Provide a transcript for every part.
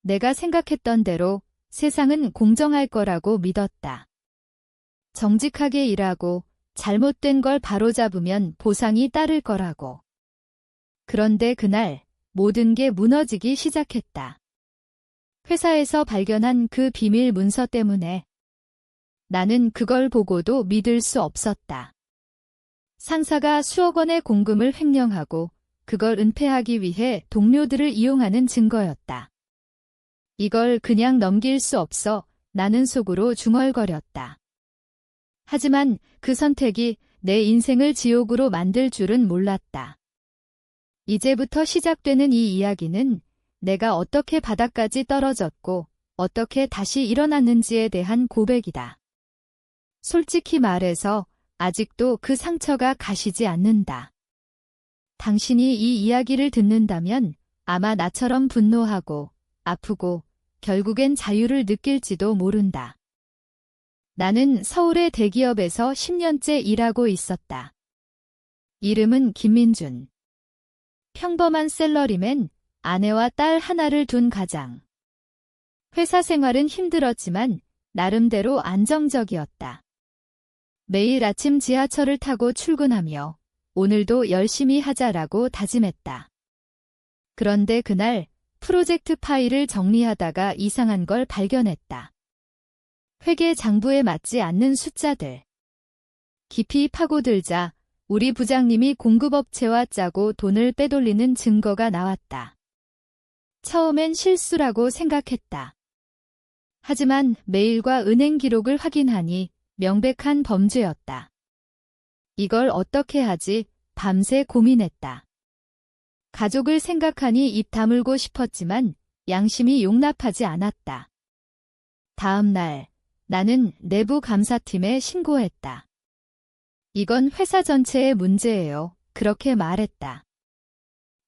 내가 생각했던 대로 세상은 공정할 거라고 믿었다. 정직하게 일하고 잘못된 걸 바로잡으면 보상이 따를 거라고. 그런데 그날 모든 게 무너지기 시작했다. 회사에서 발견한 그 비밀 문서 때문에. 나는 그걸 보고도 믿을 수 없었다. 상사가 수억 원의 공금을 횡령하고 그걸 은폐하기 위해 동료들을 이용하는 증거였다. 이걸 그냥 넘길 수 없어 나는 속으로 중얼거렸다. 하지만 그 선택이 내 인생을 지옥으로 만들 줄은 몰랐다. 이제부터 시작되는 이 이야기는 내가 어떻게 바닥까지 떨어졌고 어떻게 다시 일어났는지에 대한 고백이다. 솔직히 말해서 아직도 그 상처가 가시지 않는다. 당신이 이 이야기를 듣는다면 아마 나처럼 분노하고 아프고 결국엔 자유를 느낄지도 모른다. 나는 서울의 대기업에서 10년째 일하고 있었다. 이름은 김민준. 평범한 샐러리맨, 아내와 딸 하나를 둔 가장. 회사 생활은 힘들었지만 나름대로 안정적이었다. 매일 아침 지하철을 타고 출근하며 오늘도 열심히 하자라고 다짐했다. 그런데 그날 프로젝트 파일을 정리하다가 이상한 걸 발견했다. 회계 장부에 맞지 않는 숫자들. 깊이 파고들자 우리 부장님이 공급업체와 짜고 돈을 빼돌리는 증거가 나왔다. 처음엔 실수라고 생각했다. 하지만 메일과 은행 기록을 확인하니 명백한 범죄였다. 이걸 어떻게 하지? 밤새 고민했다. 가족을 생각하니 입 다물고 싶었지만 양심이 용납하지 않았다. 다음 날 나는 내부 감사팀에 신고했다. 이건 회사 전체의 문제예요. 그렇게 말했다.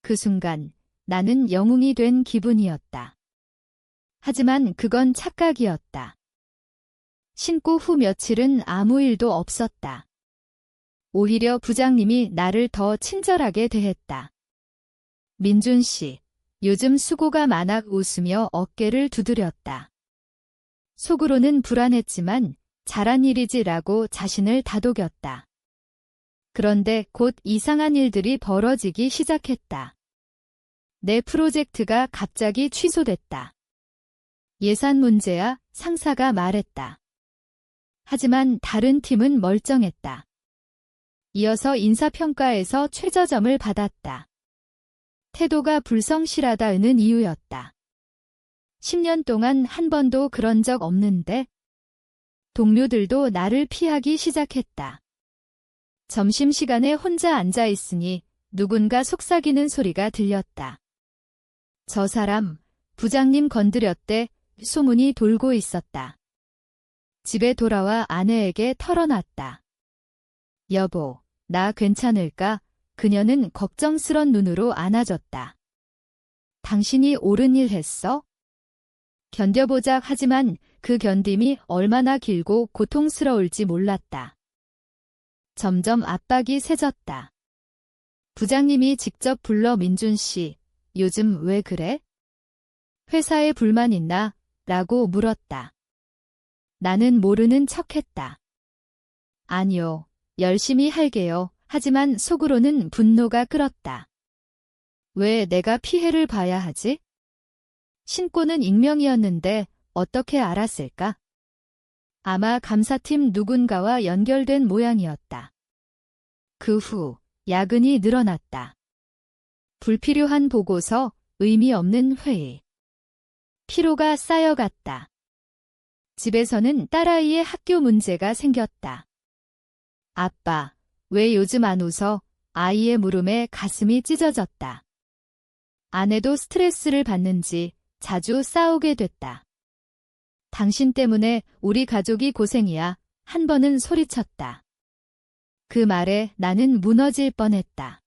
그 순간 나는 영웅이 된 기분이었다. 하지만 그건 착각이었다. 신고 후 며칠은 아무 일도 없었다. 오히려 부장님이 나를 더 친절하게 대했다. 민준 씨, 요즘 수고가 많아 웃으며 어깨를 두드렸다. 속으로는 불안했지만 잘한 일이지라고 자신을 다독였다. 그런데 곧 이상한 일들이 벌어지기 시작했다. 내 프로젝트가 갑자기 취소됐다. 예산 문제야, 상사가 말했다. 하지만 다른 팀은 멀쩡했다. 이어서 인사평가에서 최저점을 받았다. 태도가 불성실하다는 이유였다. 10년 동안 한 번도 그런 적 없는데 동료들도 나를 피하기 시작했다. 점심시간에 혼자 앉아 있으니 누군가 속삭이는 소리가 들렸다. 저 사람, 부장님 건드렸대. 소문이 돌고 있었다. 집에 돌아와 아내에게 털어놨다. 여보, 나 괜찮을까? 그녀는 걱정스런 눈으로 안아줬다. 당신이 옳은 일 했어? 견뎌보자. 하지만 그 견딤이 얼마나 길고 고통스러울지 몰랐다. 점점 압박이 세졌다. 부장님이 직접 불러 민준 씨, 요즘 왜 그래? 회사에 불만 있나? 라고 물었다. 나는 모르는 척했다. 아니요, 열심히 할게요. 하지만 속으로는 분노가 끓었다. 왜 내가 피해를 봐야 하지? 신고는 익명이었는데 어떻게 알았을까? 아마 감사팀 누군가와 연결된 모양이었다. 그 후 야근이 늘어났다. 불필요한 보고서, 의미 없는 회의. 피로가 쌓여갔다. 집에서는 딸아이의 학교 문제가 생겼다. 아빠, 왜 요즘 안 웃어? 아이의 물음에 가슴이 찢어졌다. 아내도 스트레스를 받는지 자주 싸우게 됐다. 당신 때문에 우리 가족이 고생이야. 한 번은 소리쳤다. 그 말에 나는 무너질 뻔했다.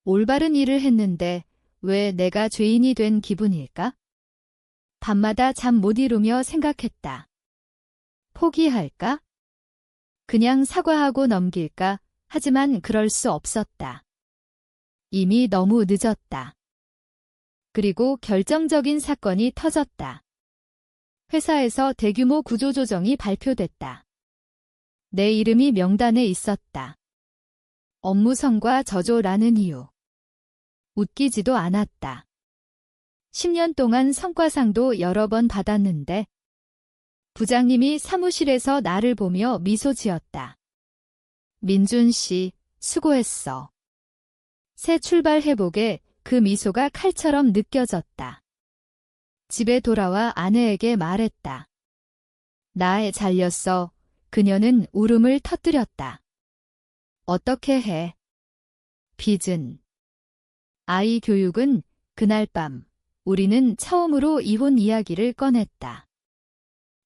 올바른 일을 했는데 왜 내가 죄인이 된 기분일까? 밤마다 잠 못 이루며 생각했다. 포기할까? 그냥 사과하고 넘길까? 하지만 그럴 수 없었다. 이미 너무 늦었다. 그리고 결정적인 사건이 터졌다. 회사에서 대규모 구조조정이 발표됐다. 내 이름이 명단에 있었다. 업무성과 저조라는 이유. 웃기지도 않았다. 10년 동안 성과상도 여러 번 받았는데 부장님이 사무실에서 나를 보며 미소 지었다. 민준 씨, 수고했어. 새 출발 회복에 그 미소가 칼처럼 느껴졌다. 집에 돌아와 아내에게 말했다. 나에 잘렸어. 그녀는 울음을 터뜨렸다. 어떻게 해? 빚은. 아이 교육은. 그날 밤 우리는 처음으로 이혼 이야기를 꺼냈다.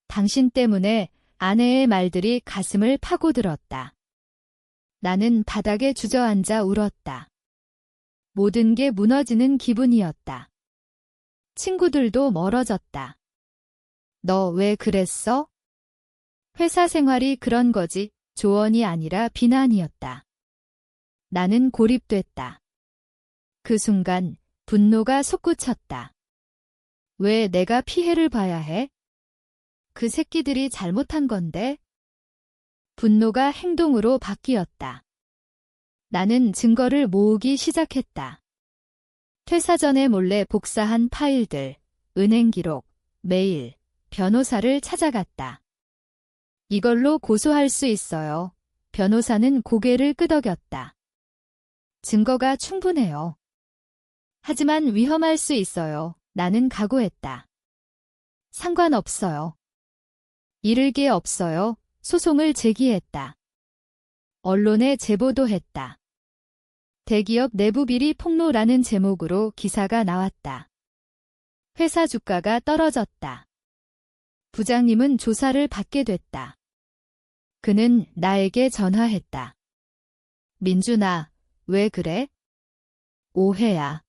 당신 때문에 아내의 말들이 가슴을 파고들었다. 나는 바닥에 주저앉아 울었다. 모든 게 무너지는 기분이었다. 친구들도 멀어졌다. 너 왜 그랬어? 회사 생활이 그런 거지. 조언이 아니라 비난이었다. 나는 고립됐다. 그 순간 분노가 솟구쳤다. 왜 내가 피해를 봐야 해? 그 새끼들이 잘못한 건데? 분노가 행동으로 바뀌었다. 나는 증거를 모으기 시작했다. 퇴사 전에 몰래 복사한 파일들, 은행 기록, 메일, 변호사를 찾아갔다. 이걸로 고소할 수 있어요. 변호사는 고개를 끄덕였다. 증거가 충분해요. 하지만 위험할 수 있어요. 나는 각오했다. 상관없어요. 잃을 게 없어요. 소송을 제기했다. 언론에 제보도 했다. 대기업 내부 비리 폭로라는 제목으로 기사가 나왔다. 회사 주가가 떨어졌다. 부장님은 조사를 받게 됐다. 그는 나에게 전화했다. 민준아, 왜 그래? 오해야.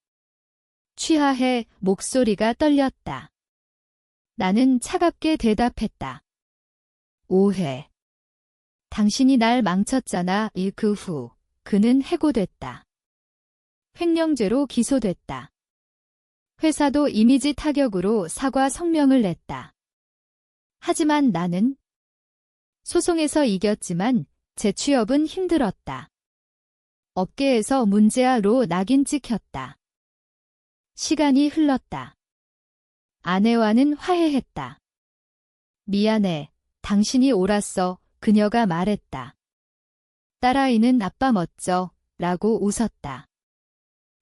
취하해. 목소리가 떨렸다. 나는 차갑게 대답했다. 오해. 당신이 날 망쳤잖아. 그 후 그는 해고됐다. 횡령죄로 기소됐다. 회사도 이미지 타격으로 사과 성명을 냈다. 하지만 나는 소송에서 이겼지만 재취업은 힘들었다. 업계에서 문제아로 낙인 찍혔다. 시간이 흘렀다. 아내와는 화해했다. 미안해. 당신이 옳았어. 그녀가 말했다. 딸아이는 아빠 멋져. 라고 웃었다.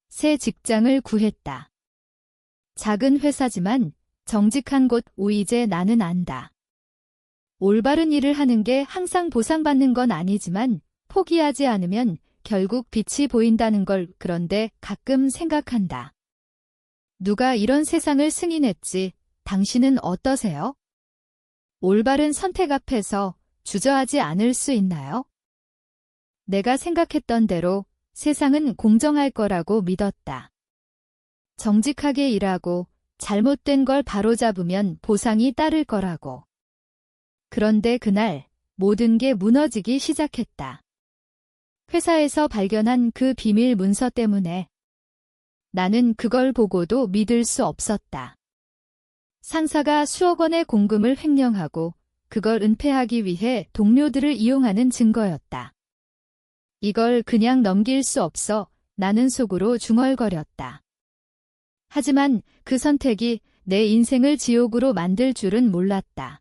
새 직장을 구했다. 작은 회사지만 정직한 곳. 이제 나는 안다. 올바른 일을 하는 게 항상 보상받는 건 아니지만 포기하지 않으면 결국 빛이 보인다는 걸. 그런데 가끔 생각한다. 누가 이런 세상을 승인했지? 당신은 어떠세요? 올바른 선택 앞에서 주저하지 않을 수 있나요? 내가 생각했던 대로 세상은 공정할 거라고 믿었다. 정직하게 일하고 잘못된 걸 바로잡으면 보상이 따를 거라고. 그런데 그날 모든 게 무너지기 시작했다. 회사에서 발견한 그 비밀 문서 때문에. 나는 그걸 보고도 믿을 수 없었다. 상사가 수억 원의 공금을 횡령하고 그걸 은폐하기 위해 동료들을 이용하는 증거였다. 이걸 그냥 넘길 수 없어. 나는 속으로 중얼거렸다. 하지만 그 선택이 내 인생을 지옥으로 만들 줄은 몰랐다.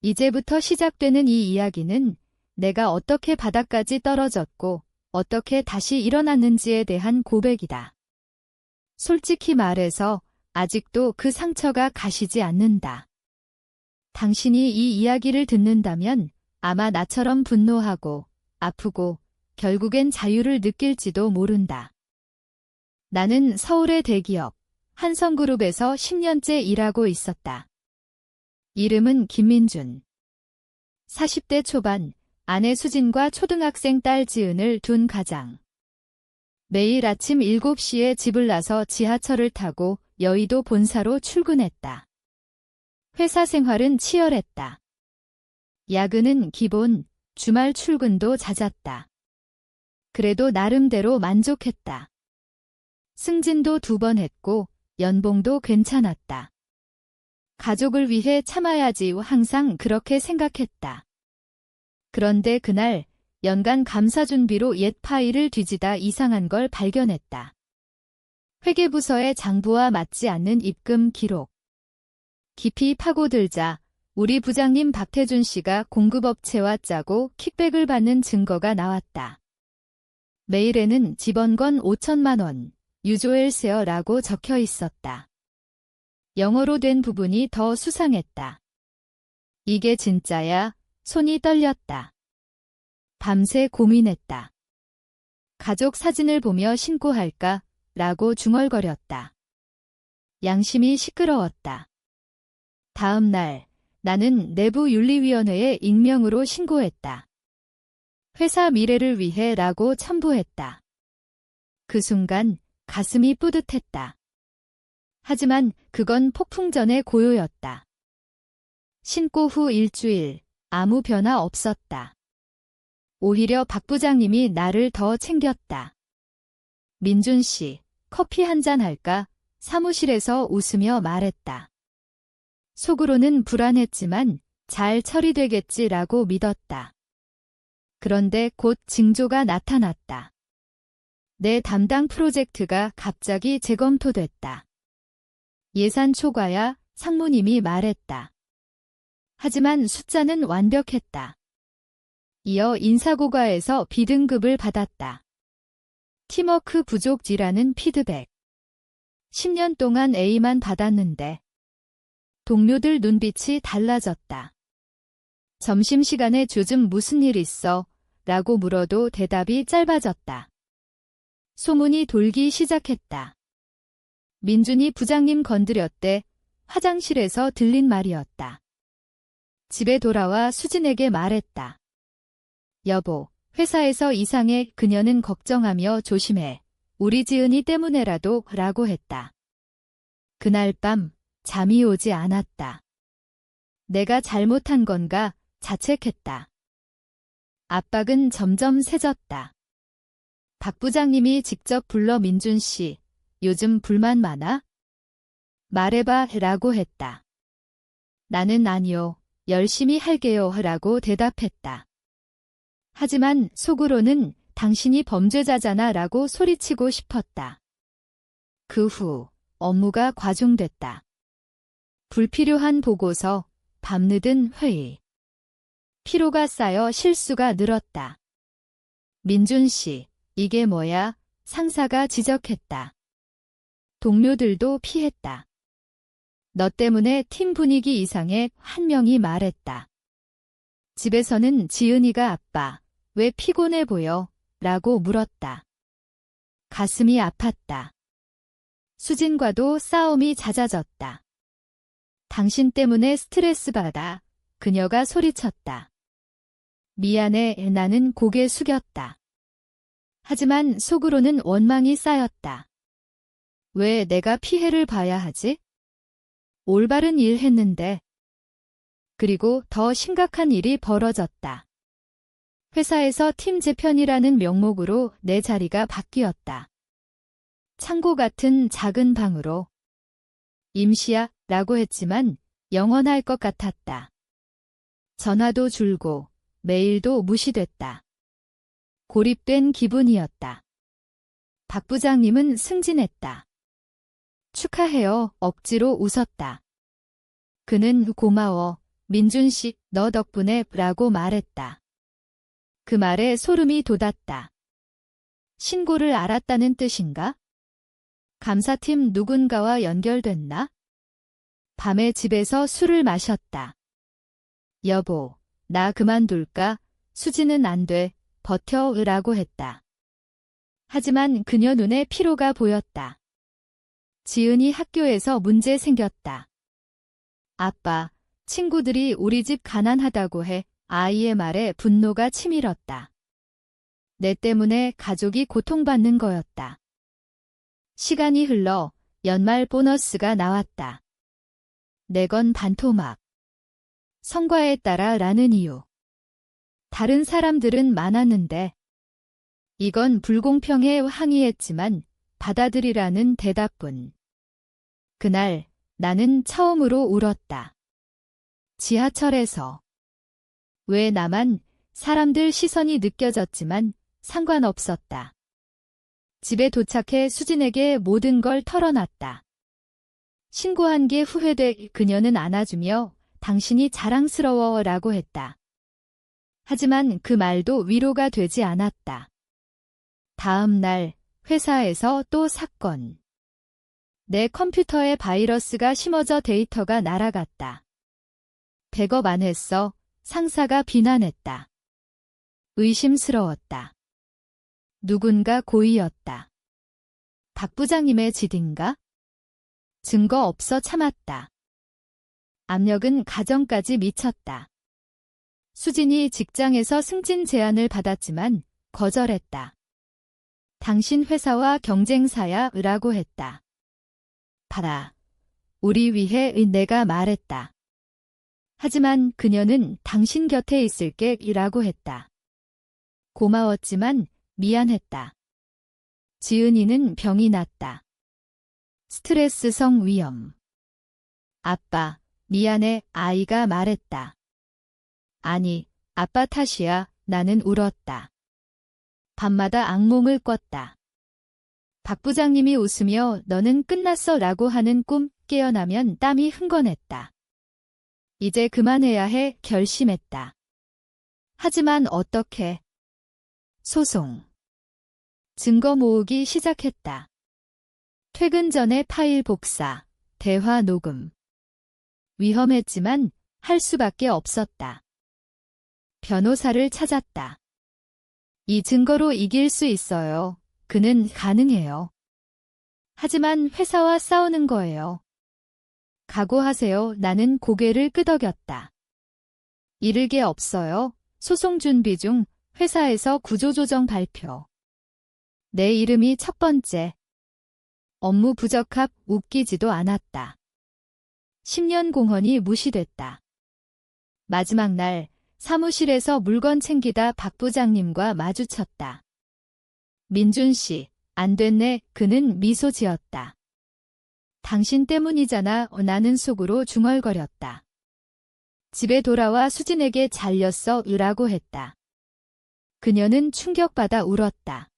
이제부터 시작되는 이 이야기는 내가 어떻게 바닥까지 떨어졌고 어떻게 다시 일어났는지에 대한 고백이다. 솔직히 말해서 아직도 그 상처가 가시지 않는다. 당신이 이 이야기를 듣는다면 아마 나처럼 분노하고 아프고 결국엔 자유를 느낄지도 모른다. 나는 서울의 대기업 한성그룹에서 10년째 일하고 있었다. 이름은 김민준. 40대 초반, 아내 수진과 초등학생 딸 지은을 둔 가장. 매일 아침 7시에 집을 나서 지하철을 타고 여의도 본사로 출근했다. 회사 생활은 치열했다. 야근은 기본, 주말 출근도 잦았다. 그래도 나름대로 만족했다. 승진도 2번 했고 연봉도 괜찮았다. 가족을 위해 참아야지 항상 그렇게 생각했다. 그런데 그날 연간 감사 준비로 옛 파일을 뒤지다 이상한 걸 발견했다. 회계부서의 장부와 맞지 않는 입금 기록. 깊이 파고들자 우리 부장님 박태준 씨가 공급업체와 짜고 킥백을 받는 증거가 나왔다. 메일에는 집원건 5천만 원, 유조엘 세어라고 적혀 있었다. 영어로 된 부분이 더 수상했다. 이게 진짜야? 손이 떨렸다. 밤새 고민했다. 가족 사진을 보며 신고할까? 라고 중얼거렸다. 양심이 시끄러웠다. 다음 날 나는 내부윤리위원회에 익명으로 신고했다. 회사 미래를 위해 라고 첨부했다. 그 순간 가슴이 뿌듯했다. 하지만 그건 폭풍 전의 고요였다. 신고 후 일주일 아무 변화 없었다. 오히려 박 부장님이 나를 더 챙겼다. 민준 씨, 커피 한잔 할까? 사무실에서 웃으며 말했다. 속으로는 불안했지만 잘 처리되겠지라고 믿었다. 그런데 곧 징조가 나타났다. 내 담당 프로젝트가 갑자기 재검토됐다. 예산 초과야, 상무님이 말했다. 하지만 숫자는 완벽했다. 이어 인사고과에서 B등급을 받았다. 팀워크 부족이라는 피드백. 10년 동안 A만 받았는데 동료들 눈빛이 달라졌다. 점심시간에 요즘 무슨 일 있어? 라고 물어도 대답이 짧아졌다. 소문이 돌기 시작했다. 민준이 부장님 건드렸대. 화장실에서 들린 말이었다. 집에 돌아와 수진에게 말했다. 여보, 회사에서 이상해. 그녀는 걱정하며 조심해. 우리 지은이 때문에라도 라고 했다. 그날 밤 잠이 오지 않았다. 내가 잘못한 건가 자책했다. 압박은 점점 세졌다. 박 부장님이 직접 불러 민준 씨, 요즘 불만 많아? 말해봐 라고 했다. 나는 아니요, 열심히 할게요 라고 대답했다. 하지만 속으로는 당신이 범죄자잖아 라고 소리치고 싶었다. 그 후 업무가 과중됐다. 불필요한 보고서, 밤늦은 회의. 피로가 쌓여 실수가 늘었다. 민준 씨, 이게 뭐야? 상사가 지적했다. 동료들도 피했다. 너 때문에 팀 분위기 이상해. 한 명이 말했다. 집에서는 지은이가 아빠, 왜 피곤해 보여? 라고 물었다. 가슴이 아팠다. 수진과도 싸움이 잦아졌다. 당신 때문에 스트레스 받아. 그녀가 소리쳤다. 미안해. 나는 고개 숙였다. 하지만 속으로는 원망이 쌓였다. 왜 내가 피해를 봐야 하지? 올바른 일 했는데. 그리고 더 심각한 일이 벌어졌다. 회사에서 팀 재편이라는 명목으로 내 자리가 바뀌었다. 창고 같은 작은 방으로. 임시야 라고 했지만 영원할 것 같았다. 전화도 줄고 메일도 무시됐다. 고립된 기분이었다. 박 부장님은 승진했다. 축하해요. 억지로 웃었다. 그는 고마워. 민준 씨, 너 덕분에 라고 말했다. 그 말에 소름이 돋았다. 신고를 알았다는 뜻인가? 감사팀 누군가와 연결됐나? 밤에 집에서 술을 마셨다. 여보, 나 그만둘까? 수지는 안 돼. 버텨 라고 했다. 하지만 그녀 눈에 피로가 보였다. 지은이 학교에서 문제 생겼다. 아빠, 친구들이 우리 집 가난하다고 해. 아이의 말에 분노가 치밀었다. 내 때문에 가족이 고통받는 거였다. 시간이 흘러 연말 보너스가 나왔다. 내건 반토막. 성과에 따라 라는 이유. 다른 사람들은 많았는데 이건 불공평에 항의했지만 받아들이라는 대답뿐. 그날 나는 처음으로 울었다. 지하철에서. 왜 나만? 사람들 시선이 느껴졌지만 상관없었다. 집에 도착해 수진에게 모든 걸 털어놨다. 신고한 게 후회돼. 그녀는 안아주며 당신이 자랑스러워 라고 했다. 하지만 그 말도 위로가 되지 않았다. 다음 날 회사에서 또 사건. 내 컴퓨터에 바이러스가 심어져 데이터가 날아갔다. 백업 안 했어. 상사가 비난했다. 의심스러웠다. 누군가 고의였다. 박 부장님의 짓인가? 증거 없어 참았다. 압력은 가정까지 미쳤다. 수진이 직장에서 승진 제안을 받았지만 거절했다. 당신 회사와 경쟁사야 라고 했다. 봐라. 우리 위해 내가 말했다. 하지만 그녀는 당신 곁에 있을게 라고 했다. 고마웠지만 미안했다. 지은이는 병이 났다. 스트레스성 위염. 아빠, 미안해. 아이가 말했다. 아니, 아빠 탓이야. 나는 울었다. 밤마다 악몽을 꿨다. 박 부장님이 웃으며 너는 끝났어 라고 하는 꿈. 깨어나면 땀이 흥건했다. 이제 그만해야 해. 결심했다. 하지만 어떻게? 소송. 증거 모으기 시작했다. 퇴근 전에 파일 복사, 대화 녹음. 위험했지만 할 수밖에 없었다. 변호사를 찾았다. 이 증거로 이길 수 있어요. 그는 가능해요. 하지만 회사와 싸우는 거예요. 각오하세요. 나는 고개를 끄덕였다. 잃을 게 없어요. 소송 준비 중. 회사에서 구조조정 발표. 내 이름이 첫 번째. 업무 부적합. 웃기지도 않았다. 10년 공헌이 무시됐다. 마지막 날 사무실에서 물건 챙기다 박 부장님과 마주쳤다. 민준 씨, 안 됐네. 그는 미소 지었다. 당신 때문이잖아. 나는 속으로 중얼거렸다. 집에 돌아와 수진에게 잘렸어 라고 했다. 그녀는 충격받아 울었다.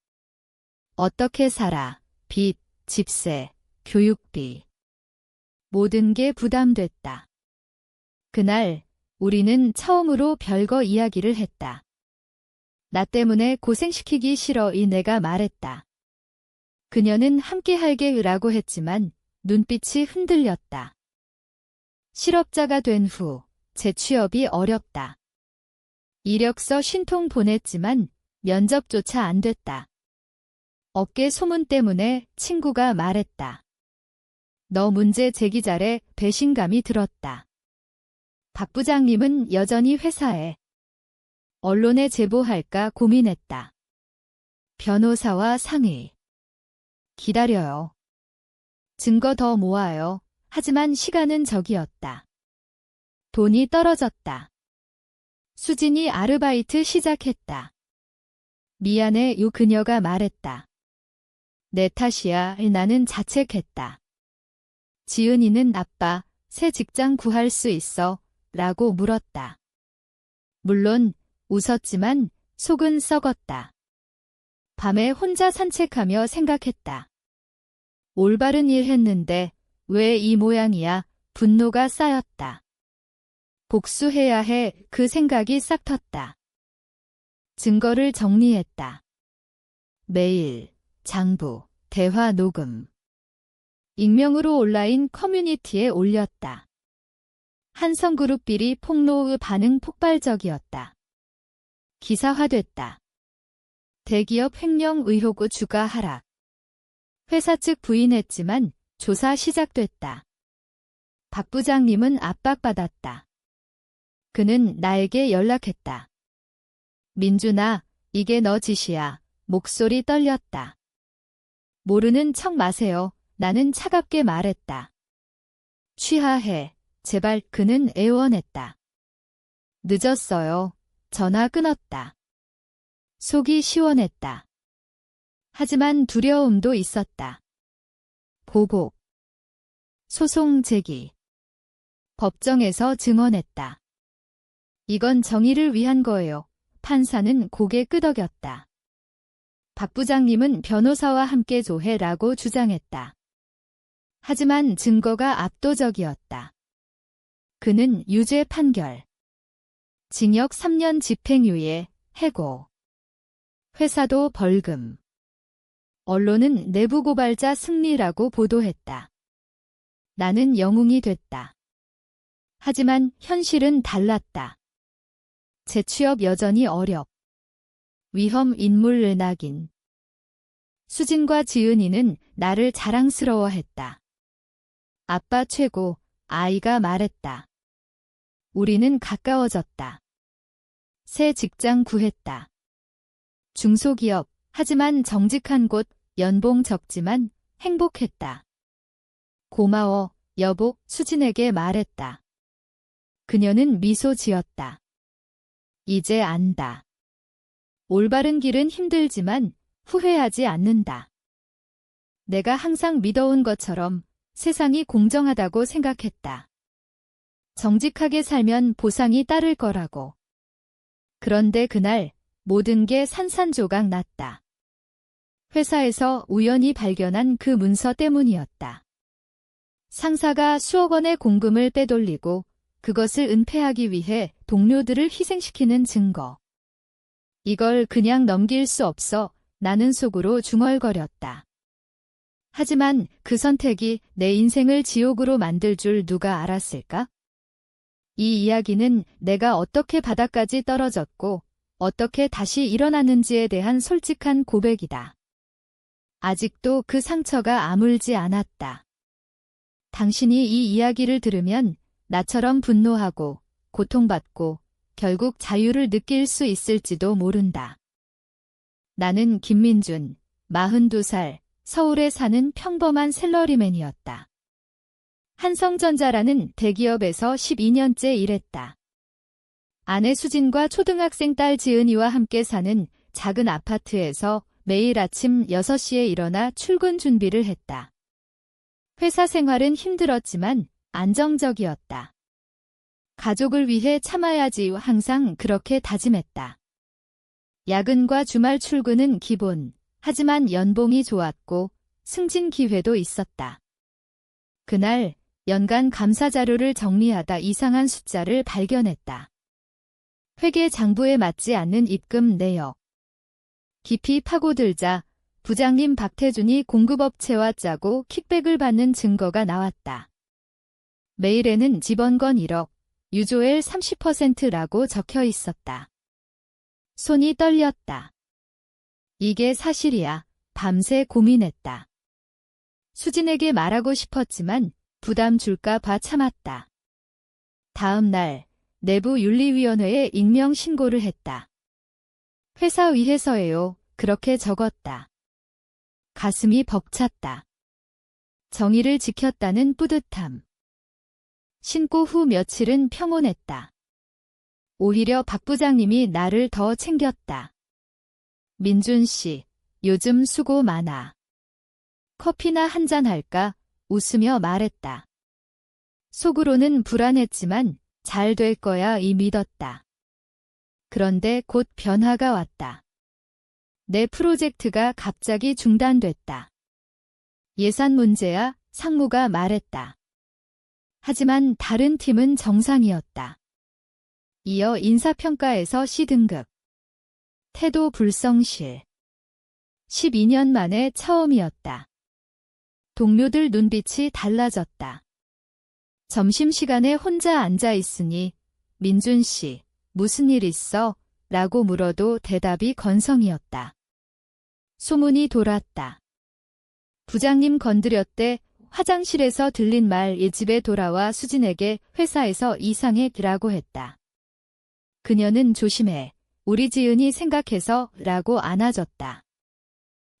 어떻게 살아? 빚, 집세, 교육비. 모든 게 부담됐다. 그날 우리는 처음으로 별거 이야기를 했다. 나 때문에 고생시키기 싫어. 내가 말했다. 그녀는 함께 할게 라고 했지만 눈빛이 흔들렸다. 실업자가 된 후 재취업이 어렵다. 이력서 50통 보냈지만 면접조차 안 됐다. 업계 소문 때문에 친구가 말했다. 너 문제 제기 잘해. 배신감이 들었다. 박 부장님은 여전히 회사에. 언론에 제보할까 고민했다. 변호사와 상의. 기다려요. 증거 더 모아요. 하지만 시간은 적이었다. 돈이 떨어졌다. 수진이 아르바이트 시작했다. 미안해. 그녀가 말했다. 내 탓이야. 나는 자책했다. 지은이는 아빠, 새 직장 구할 수 있어? 라고 물었다. 물론 웃었지만 속은 썩었다. 밤에 혼자 산책하며 생각했다. 올바른 일 했는데 왜 이 모양이야? 분노가 쌓였다. 복수해야 해. 그 생각이 싹 텄다. 증거를 정리했다. 메일, 장부, 대화 녹음. 익명으로 온라인 커뮤니티에 올렸다. 한성그룹 비리 폭로의 반응 폭발적이었다. 기사화됐다. 대기업 횡령 의혹의 주가 하락. 회사 측 부인했지만 조사 시작됐다. 박 부장님은 압박받았다. 그는 나에게 연락했다. 민준아, 이게 너 짓이야. 목소리 떨렸다. 모르는 척 마세요. 나는 차갑게 말했다. 취하해. 제발. 그는 애원했다. 늦었어요. 전화 끊었다. 속이 시원했다. 하지만 두려움도 있었다. 보복. 소송 제기. 법정에서 증언했다. 이건 정의를 위한 거예요. 판사는 고개 끄덕였다. 박 부장님은 변호사와 함께 조회라고 주장했다. 하지만 증거가 압도적이었다. 그는 유죄 판결. 징역 3년 집행유예, 해고. 회사도 벌금. 언론은 내부 고발자 승리라고 보도했다. 나는 영웅이 됐다. 하지만 현실은 달랐다. 재취업 여전히 어렵. 위험 인물 은하긴. 수진과 지은이는 나를 자랑스러워했다. 아빠 최고, 아이가 말했다. 우리는 가까워졌다. 새 직장 구했다. 중소기업, 하지만 정직한 곳, 연봉 적지만 행복했다. 고마워, 여보, 수진에게 말했다. 그녀는 미소 지었다. 이제 안다. 올바른 길은 힘들지만 후회하지 않는다. 내가 항상 믿어온 것처럼 세상이 공정하다고 생각했다. 정직하게 살면 보상이 따를 거라고. 그런데 그날 모든 게 산산조각 났다. 회사에서 우연히 발견한 그 문서 때문이었다. 상사가 수억 원의 공금을 빼돌리고 그것을 은폐하기 위해 동료들을 희생시키는 증거. 이걸 그냥 넘길 수 없어 나는 속으로 중얼거렸다. 하지만 그 선택이 내 인생을 지옥으로 만들 줄 누가 알았을까? 이 이야기는 내가 어떻게 바닥까지 떨어졌고 어떻게 다시 일어났는지에 대한 솔직한 고백이다. 아직도 그 상처가 아물지 않았다. 당신이 이 이야기를 들으면 나처럼 분노하고 고통받고 결국 자유를 느낄 수 있을지도 모른다. 나는 김민준, 42살, 서울에 사는 평범한 샐러리맨이었다. 한성전자라는 대기업에서 12년째 일했다. 아내 수진과 초등학생 딸 지은이와 함께 사는 작은 아파트에서 매일 아침 6시에 일어나 출근 준비를 했다. 회사 생활은 힘들었지만 안정적이었다. 가족을 위해 참아야지 항상 그렇게 다짐했다. 야근과 주말 출근은 기본, 하지만 연봉이 좋았고 승진 기회도 있었다. 그날 연간 감사 자료를 정리하다 이상한 숫자를 발견했다. 회계 장부에 맞지 않는 입금 내역. 깊이 파고들자 부장님 박태준이 공급업체와 짜고 킥백을 받는 증거가 나왔다. 메일에는 지번건 1억, 유조엘 30%라고 적혀 있었다. 손이 떨렸다. 이게 사실이야. 밤새 고민했다. 수진에게 말하고 싶었지만 부담 줄까 봐 참았다. 다음 날 내부 윤리위원회에 익명 신고를 했다. 회사 위해서예요. 그렇게 적었다. 가슴이 벅찼다. 정의를 지켰다는 뿌듯함. 신고 후 며칠은 평온했다. 오히려 박 부장님이 나를 더 챙겼다. 민준 씨, 요즘 수고 많아. 커피나 한잔 할까? 웃으며 말했다. 속으로는 불안했지만 잘 될 거야 이 믿었다. 그런데 곧 변화가 왔다. 내 프로젝트가 갑자기 중단됐다. 예산 문제야, 상무가 말했다. 하지만 다른 팀은 정상이었다. 이어 인사평가에서 C등급. 태도 불성실. 12년 만에 처음이었다. 동료들 눈빛이 달라졌다. 점심시간에 혼자 앉아 있으니 민준 씨, 무슨 일 있어? 라고 물어도 대답이 건성이었다. 소문이 돌았다. 부장님 건드렸대. 화장실에서 들린 말 집에 돌아와 수진에게 회사에서 이상해 라고 했다. 그녀는 조심해. 우리 지은이 생각해서 라고 안아줬다.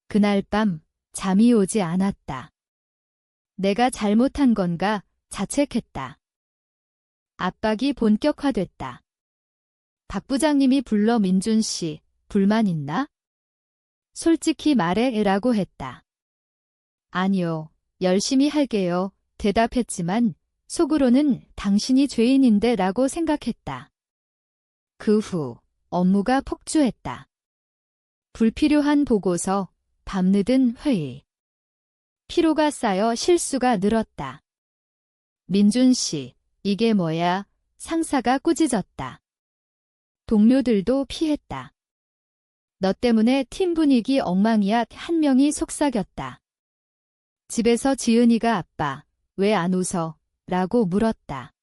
그날 밤 잠이 오지 않았다. 내가 잘못한 건가 자책했다. 압박이 본격화됐다. 박 부장님이 불러 민준 씨, 불만 있나? 솔직히 말해 라고 했다. 아니요, 열심히 할게요. 대답했지만 속으로는 당신이 죄인인데 라고 생각했다. 그 후 업무가 폭주했다. 불필요한 보고서, 밤늦은 회의. 피로가 쌓여 실수가 늘었다. 민준 씨, 이게 뭐야? 상사가 꾸짖었다. 동료들도 피했다. 너 때문에 팀 분위기 엉망이야. 한 명이 속삭였다. 집에서 지은이가 아빠, 왜 안 웃어? 라고 물었다.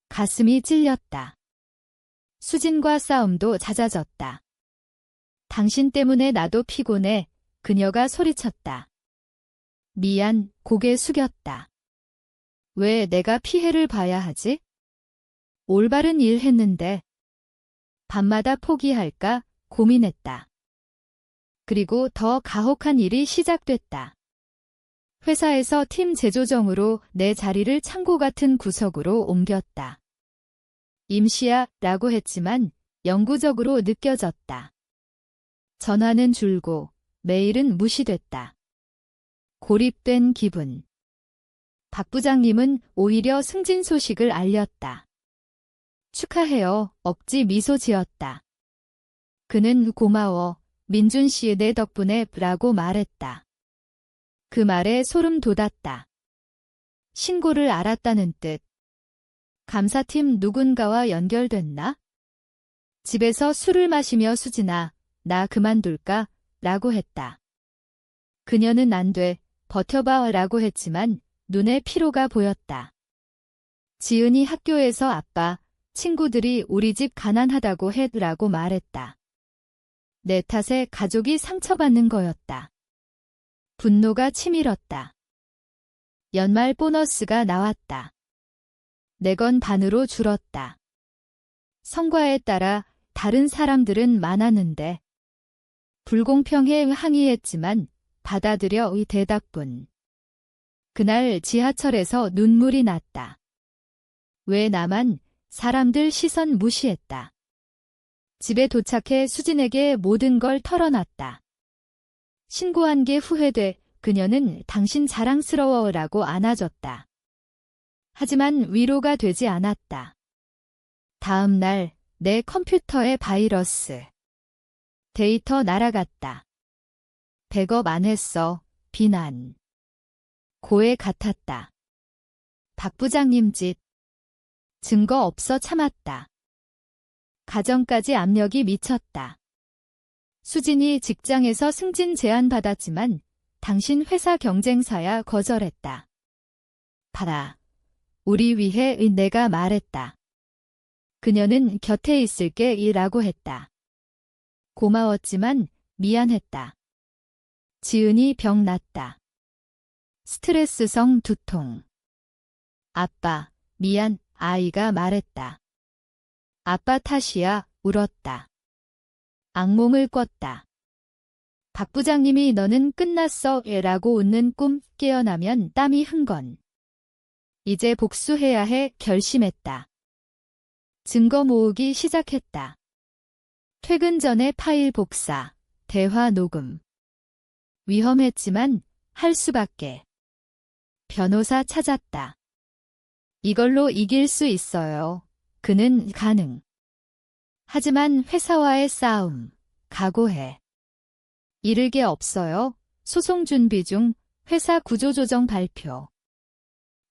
가슴이 찔렸다. 수진과 싸움도 잦아졌다. 당신 때문에 나도 피곤해. 그녀가 소리쳤다. 미안, 고개 숙였다. 왜 내가 피해를 봐야 하지? 올바른 일 했는데. 밤마다 포기할까 고민했다. 그리고 더 가혹한 일이 시작됐다. 회사에서 팀 재조정으로 내 자리를 창고 같은 구석으로 옮겼다. 임시야 라고 했지만 영구적으로 느껴졌다. 전화는 줄고 메일은 무시됐다. 고립된 기분. 박 부장님은 오히려 승진 소식을 알렸다. 축하해요. 억지 미소 지었다. 그는 고마워. 민준 씨 내 덕분에 라고 말했다. 그 말에 소름 돋았다. 신고를 알았다는 뜻. 감사팀 누군가와 연결됐나? 집에서 술을 마시며 수진아, 나 그만둘까? 라고 했다. 그녀는 안 돼, 버텨봐 라고 했지만 눈에 피로가 보였다. 지은이 학교에서 아빠, 친구들이 우리 집 가난하다고 해라고 말했다. 내 탓에 가족이 상처받는 거였다. 분노가 치밀었다. 연말 보너스가 나왔다. 내건 반으로 줄었다. 성과에 따라 다른 사람들은 많았는데 불공평에 항의했지만 받아들여 의 대답뿐. 그날 지하철에서 눈물이 났다. 왜 나만? 사람들 시선 무시했다. 집에 도착해 수진에게 모든 걸 털어놨다. 신고한 게 후회돼. 그녀는 당신 자랑스러워라고 안아줬다. 하지만 위로가 되지 않았다. 다음 날 내 컴퓨터에 바이러스. 데이터 날아갔다. 백업 안 했어. 비난. 고해 같았다. 박 부장님 짓. 증거 없어 참았다. 가정까지 압력이 미쳤다. 수진이 직장에서 승진 제안 받았지만 당신 회사 경쟁사야 거절했다. 봐라. 우리 위해 내가 말했다. 그녀는 곁에 있을게 이라고 했다. 고마웠지만 미안했다. 지은이 병 났다. 스트레스성 두통. 아빠, 미안, 아이가 말했다. 아빠 탓이야, 울었다. 악몽을 꿨다. 박 부장님이 너는 끝났어 라고 웃는 꿈 깨어나면 땀이 흥건. 이제 복수해야 해 결심했다. 증거 모으기 시작했다. 퇴근 전에 파일 복사, 대화 녹음. 위험했지만 할 수밖에. 변호사 찾았다. 이걸로 이길 수 있어요. 그는 가능. 하지만 회사와의 싸움, 각오해. 잃을 게 없어요. 소송 준비 중 회사 구조조정 발표.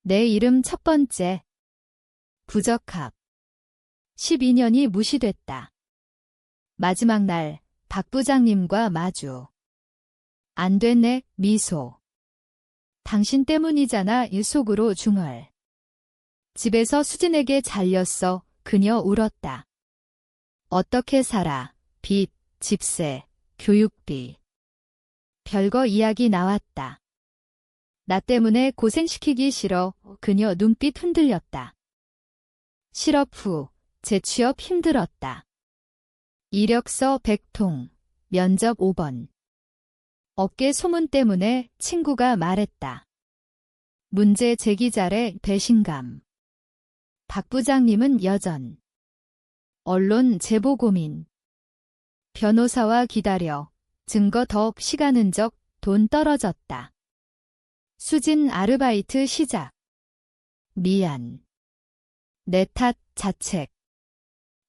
내 이름 첫 번째. 부적합. 12년이 무시됐다. 마지막 날 박 부장님과 마주. 안 됐네 미소. 당신 때문이잖아 이 속으로 중얼. 집에서 수진에게 잘렸어. 그녀 울었다. 어떻게 살아? 빚, 집세, 교육비. 별거 이야기 나왔다. 나 때문에 고생시키기 싫어. 그녀 눈빛 흔들렸다. 실업 후 재취업 힘들었다. 이력서 100통, 면접 5번. 업계 소문 때문에 친구가 말했다. 문제 제기 잘해 배신감. 박 부장님은 여전. 언론 제보 고민. 변호사와 기다려. 증거 더 시간 흔적 돈 떨어졌다. 수진 아르바이트 시작. 미안. 내 탓 자책.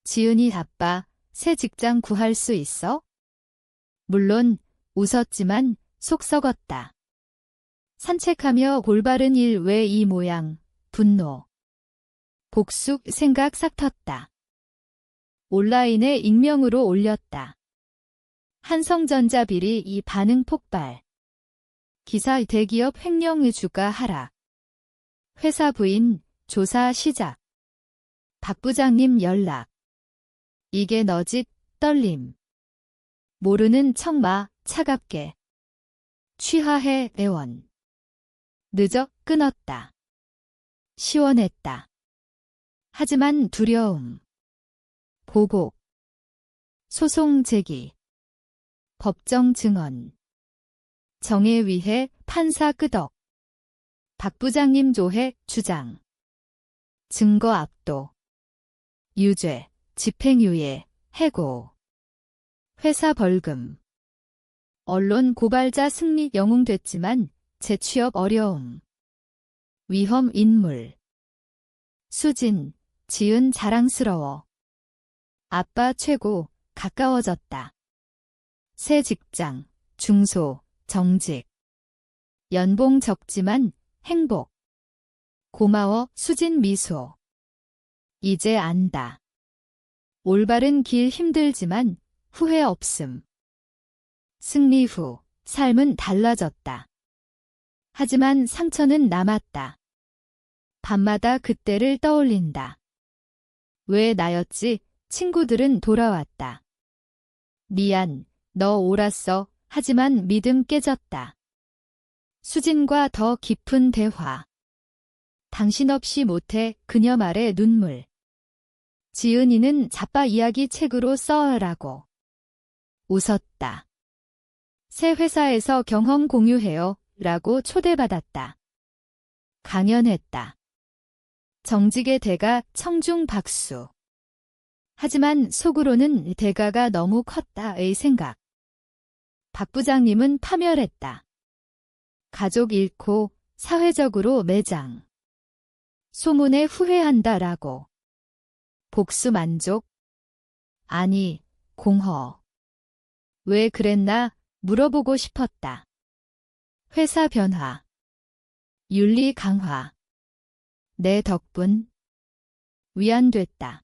지은이 아빠, 새 직장 구할 수 있어? 물론 웃었지만 속 썩었다. 산책하며 올바른 일 왜 이 모양, 분노. 복숙 생각 싹 텄다. 온라인에 익명으로 올렸다. 한성전자 비리 이 반응 폭발. 기사 대기업 횡령 주가 하락. 회사 부인 조사 시작. 박 부장님 연락. 이게 너짓 떨림. 모르는 척마 차갑게. 취하해 애원. 늦어 끊었다. 시원했다. 하지만 두려움. 보복. 소송 제기. 법정 증언. 정에 위해 판사 끄덕. 박 부장님 조회 주장. 증거 압도. 유죄, 집행유예, 해고. 회사 벌금. 언론 고발자 승리 영웅됐지만 재취업 어려움. 위험 인물. 수진, 지은 자랑스러워. 아빠 최고, 가까워졌다. 새 직장, 중소, 정직. 연봉 적지만 행복. 고마워 수진 미소. 이제 안다. 올바른 길 힘들지만 후회 없음. 승리 후 삶은 달라졌다. 하지만 상처는 남았다. 밤마다 그때를 떠올린다. 왜 나였지? 친구들은 돌아왔다. 미안, 너 옳았어. 하지만 믿음 깨졌다. 수진과 더 깊은 대화. 당신 없이 못해 그녀 말에 눈물. 지은이는 자빠 이야기 책으로 써라고. 웃었다. 새 회사에서 경험 공유해요 라고 초대받았다. 강연했다. 정직의 대가 청중 박수. 하지만 속으로는 대가가 너무 컸다의 생각. 박 부장님은 파멸했다. 가족 잃고 사회적으로 매장. 소문에 후회한다라고. 복수 만족? 아니, 공허. 왜 그랬나 물어보고 싶었다. 회사 변화. 윤리 강화. 내 덕분. 위안됐다.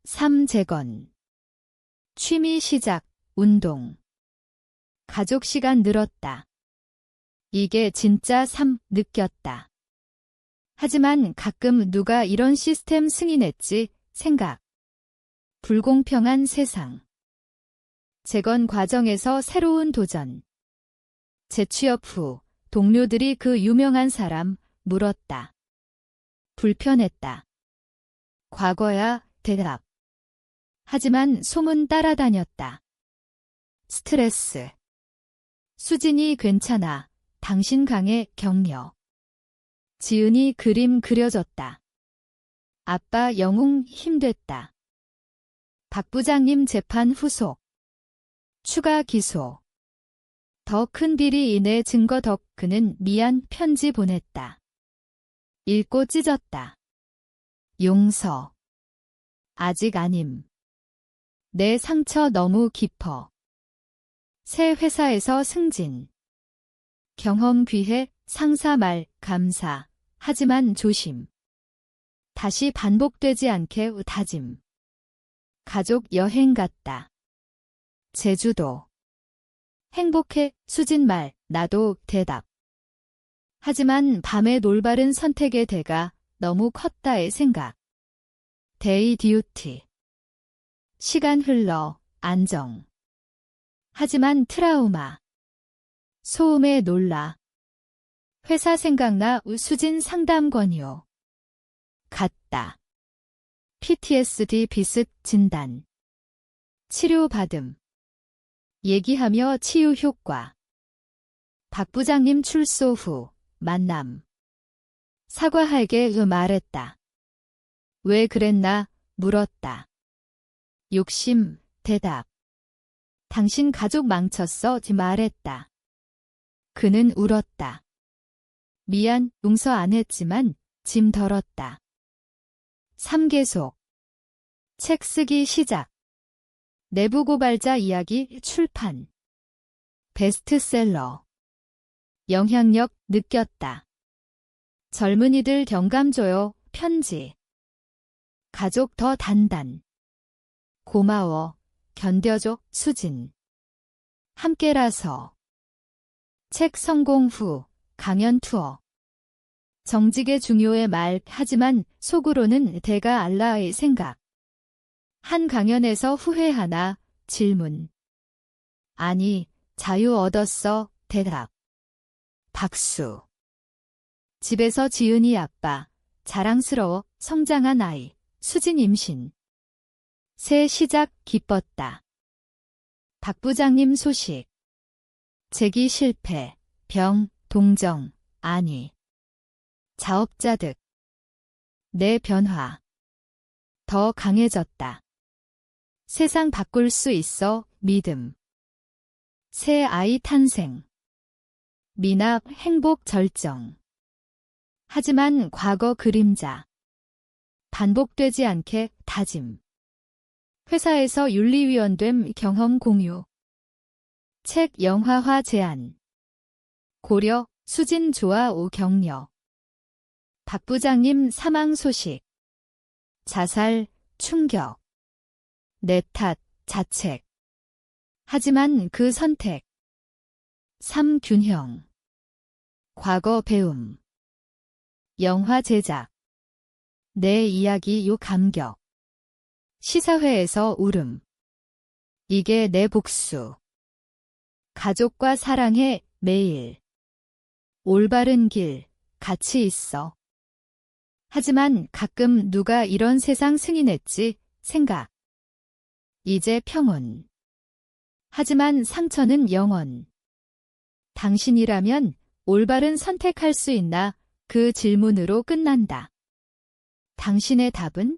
삶 재건. 취미 시작, 운동. 가족 시간 늘었다. 이게 진짜 삶 느꼈다. 하지만 가끔 누가 이런 시스템 승인했지 생각. 불공평한 세상. 재건 과정에서 새로운 도전. 재취업 후 동료들이 그 유명한 사람 물었다. 불편했다. 과거야 대답. 하지만 소문 따라다녔다. 스트레스. 수진이 괜찮아. 당신 강해 격려. 지은이 그림 그려졌다. 아빠 영웅 힘됐다. 박 부장님 재판 후속. 추가 기소. 더 큰 비리 인해 증거 덕 그는 미안 편지 보냈다. 읽고 찢었다. 용서. 아직 아님. 내 상처 너무 깊어. 새 회사에서 승진. 경험 귀해 상사 말 감사. 하지만 조심. 다시 반복되지 않게 다짐. 가족 여행 갔다. 제주도. 행복해 수진 말 나도 대답. 하지만 밤의 올바른 선택의 대가 너무 컸다의 생각. 데이 듀티. 시간 흘러 안정. 하지만 트라우마. 소음에 놀라. 회사 생각나 수진 상담 권유. 갔다. PTSD 비슷 진단. 치료 받음. 얘기하며 치유 효과. 박 부장님 출소 후 만남. 사과할게 말했다. 왜 그랬나 물었다. 욕심 대답. 당신 가족 망쳤어 말했다. 그는 울었다. 미안, 용서 안 했지만 짐 덜었다. 3계속. 책 쓰기 시작. 내부 고발자 이야기 출판. 베스트셀러. 영향력 느꼈다. 젊은이들 경감 줘요. 편지. 가족 더 단단. 고마워. 견뎌줘. 수진. 함께라서. 책 성공 후 강연 투어. 정직의 중요의 말 하지만 속으로는 대가 알라의 생각. 한 강연에서 후회하나 질문. 아니, 자유 얻었어. 대답. 박수. 집에서 지은이 아빠. 자랑스러워. 성장한 아이. 수진 임신. 새 시작 기뻤다. 박 부장님 소식. 재기 실패. 병, 동정, 안위. 자업자 득. 내 변화. 더 강해졌다. 세상 바꿀 수 있어. 믿음. 새 아이 탄생. 미납 행복 절정. 하지만 과거 그림자. 반복되지 않게 다짐. 회사에서 윤리위원 됨 경험 공유. 책 영화화 제안. 고려, 수진 조아 오 격려. 박 부장님 사망 소식. 자살, 충격. 내 탓, 자책. 하지만 그 선택. 삶 균형. 과거 배움. 영화 제작. 내 이야기 요 감격. 시사회에서 울음. 이게 내 복수. 가족과 사랑해 매일. 올바른 길, 같이 있어. 하지만 가끔 누가 이런 세상 승인했지 생각. 이제 평온. 하지만 상처는 영원. 당신이라면 올바른 선택할 수 있나? 그 질문으로 끝난다. 당신의 답은?